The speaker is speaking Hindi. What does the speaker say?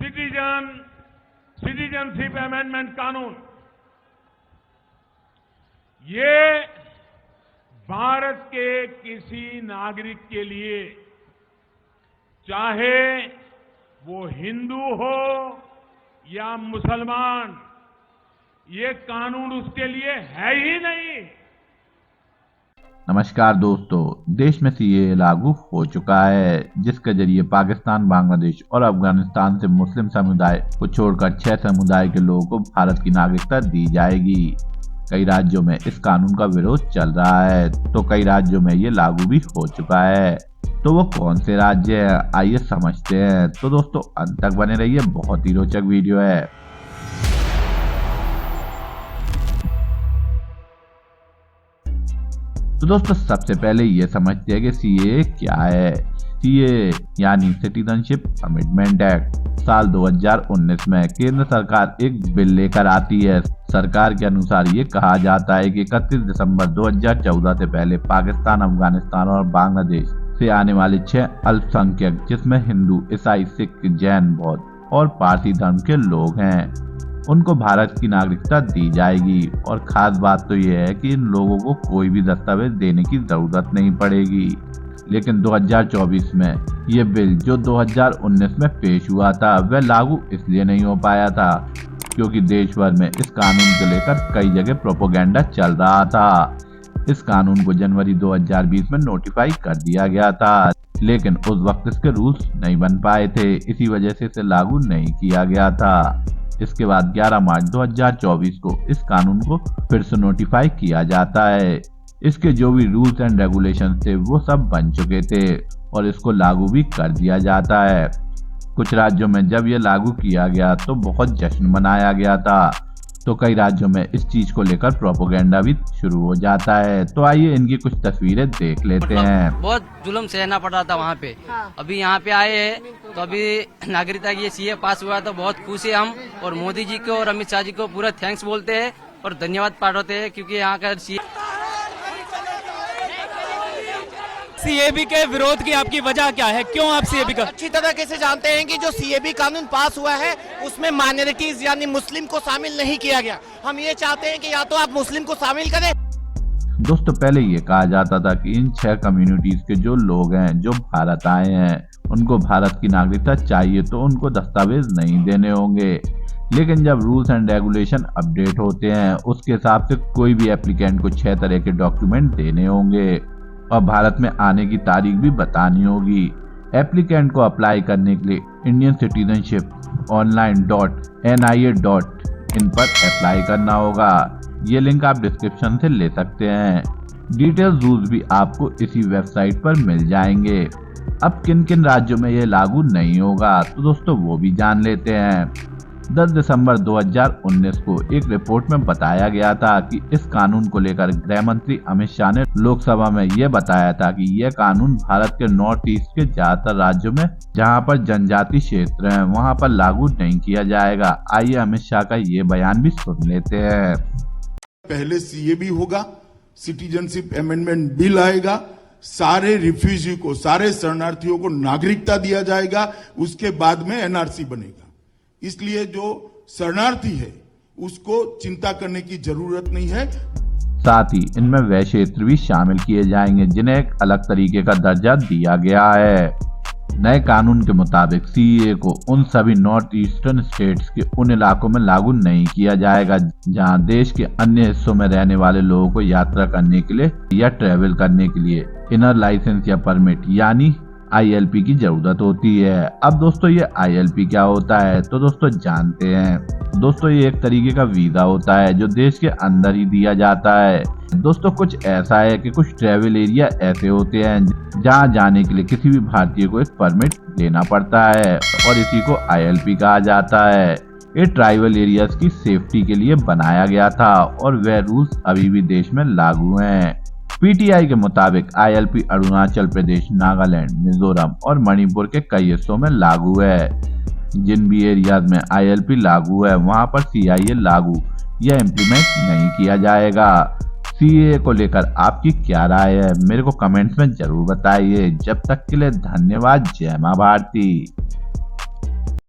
सिटीजनशिप अमेंडमेंट कानून ये भारत के किसी नागरिक के लिए, चाहे वो हिंदू हो या मुसलमान, ये कानून उसके लिए है ही नहीं। नमस्कार दोस्तों, देश में सीएए लागू हो चुका है, जिसके जरिए पाकिस्तान, बांग्लादेश और अफगानिस्तान से मुस्लिम समुदाय को छोड़कर 6 समुदाय के लोगों को भारत की नागरिकता दी जाएगी। कई राज्यों में इस कानून का विरोध चल रहा है, तो कई राज्यों में ये लागू भी हो चुका है। तो वो कौन से राज्य हैं, आइए समझते हैं। तो दोस्तों अंत तक बने रहिए, बहुत ही रोचक वीडियो है। तो दोस्तों सबसे पहले ये समझते हैं कि सीएए क्या है। सीएए यानी सिटीजनशिप अमेंडमेंट एक्ट साल 2019 में केंद्र सरकार एक बिल लेकर आती है। सरकार के अनुसार ये कहा जाता है कि 31 दिसंबर 2014 से पहले पाकिस्तान, अफगानिस्तान और बांग्लादेश से आने वाले 6 अल्पसंख्यक, जिसमें हिंदू, ईसाई, सिख, जैन, बौद्ध और पारसी धर्म के लोग हैं, उनको भारत की नागरिकता दी जाएगी। और खास बात तो यह है कि इन लोगों को कोई भी दस्तावेज देने की जरूरत नहीं पड़ेगी। लेकिन 2024 में ये बिल जो 2019 में पेश हुआ था, वह लागू इसलिए नहीं हो पाया था क्योंकि देश भर में इस कानून को लेकर कई जगह प्रोपेगेंडा चल रहा था। इस कानून को जनवरी 2020 में नोटिफाई कर दिया गया था, लेकिन उस वक्त इसके रूल्स नहीं बन पाए थे, इसी वजह से इसे लागू नहीं किया गया था। इसके बाद 11 मार्च 2024 को इस कानून को फिर से नोटिफाई किया जाता है। इसके जो भी रूल्स एंड रेगुलेशंस थे वो सब बन चुके थे और इसको लागू भी कर दिया जाता है। कुछ राज्यों में जब ये लागू किया गया तो बहुत जश्न मनाया गया था, तो कई राज्यों में इस चीज को लेकर प्रोपेगेंडा भी शुरू हो जाता है। तो आइए इनकी कुछ तस्वीरें देख लेते हैं। बहुत जुल्म सहना पड़ रहा था वहाँ पे। अभी यहाँ पे आए हैं तो अभी नागरिकता की ये सीए पास हुआ तो बहुत खुश है हम, और मोदी जी को और अमित शाह जी को पूरा थैंक्स बोलते हैं और धन्यवाद पाठते हैं, क्योंकि यहाँ का सीएबी के विरोध की आपकी वजह क्या है? क्यों आप सीएबी का? अच्छी तरह से जानते हैं कि जो सीएबी कानून पास हुआ है उसमें माइनॉरिटीज यानी मुस्लिम को शामिल नहीं किया गया। हम ये चाहते हैं कि या तो आप मुस्लिम को शामिल करें। दोस्तों पहले ये कहा जाता था कि इन 6 कम्युनिटीज के जो लोग हैं, जो भारत आए हैं, उनको भारत की नागरिकता चाहिए तो उनको दस्तावेज नहीं देने होंगे। लेकिन जब रूल्स एंड रेगुलेशन अपडेट होते हैं, उसके हिसाब से कोई भी एप्लीकेंट को 6 तरह के डॉक्यूमेंट देने होंगे और भारत में आने की तारीख भी बतानी होगी। एप्लीकेंट को अप्लाई करने के लिए इंडियन सिटीजनशिप online.nia.in पर अप्लाई करना होगा। ये लिंक आप डिस्क्रिप्शन से ले सकते हैं। डिटेल्स रूल्स भी आपको इसी वेबसाइट पर मिल जाएंगे। अब किन किन राज्यों में ये लागू नहीं होगा, तो दोस्तों वो भी जान लेते हैं। 10 दिसंबर 2019 को एक रिपोर्ट में बताया गया था कि इस कानून को लेकर गृह मंत्री अमित शाह ने लोकसभा में यह बताया था कि यह कानून भारत के नॉर्थ ईस्ट के ज्यादातर राज्यों में जहां पर जनजाति क्षेत्र हैं वहां पर लागू नहीं किया जाएगा। आइए अमित शाह का ये बयान भी सुन लेते हैं। पहले सीएबी होगा, सिटीजनशिप अमेंडमेंट बिल आएगा, सारे रिफ्यूजी को, सारे शरणार्थियों को नागरिकता दिया जाएगा, उसके बाद में एनआरसी बनेगा। इसलिए जो शरणार्थी है उसको चिंता करने की जरूरत नहीं है। साथ ही इनमें वह क्षेत्र भी शामिल किए जाएंगे जिन्हें एक अलग तरीके का दर्जा दिया गया है। नए कानून के मुताबिक सीएए को उन सभी नॉर्थ ईस्टर्न स्टेट्स के उन इलाकों में लागू नहीं किया जाएगा जहां देश के अन्य हिस्सों में रहने वाले लोगों को यात्रा करने के लिए या ट्रेवल करने के लिए इनर लाइसेंस या परमिट यानी आईएलपी की जरूरत होती है। अब दोस्तों ये आईएलपी क्या होता है, तो दोस्तों जानते हैं। दोस्तों ये एक तरीके का वीजा होता है जो देश के अंदर ही दिया जाता है। दोस्तों कुछ ऐसा है कि कुछ ट्रैवल एरिया ऐसे होते हैं जहां जाने के लिए किसी भी भारतीय को एक परमिट लेना पड़ता है और इसी को आईएलपी कहा जाता है। ये ट्राइबल एरियाज की सेफ्टी के लिए बनाया गया था और वह रूल्स अभी भी देश में लागू हैं। पीटीआई के मुताबिक आईएलपी अरुणाचल प्रदेश, नागालैंड, मिजोरम और मणिपुर के कई हिस्सों में लागू है। जिन भी एरियाज में आईएलपी लागू है वहां पर सीआईए लागू या इम्प्लीमेंट नहीं किया जाएगा। सीएए को लेकर आपकी क्या राय है, मेरे को कमेंट्स में जरूर बताइए। जब तक के लिए धन्यवाद। जय मां भारती।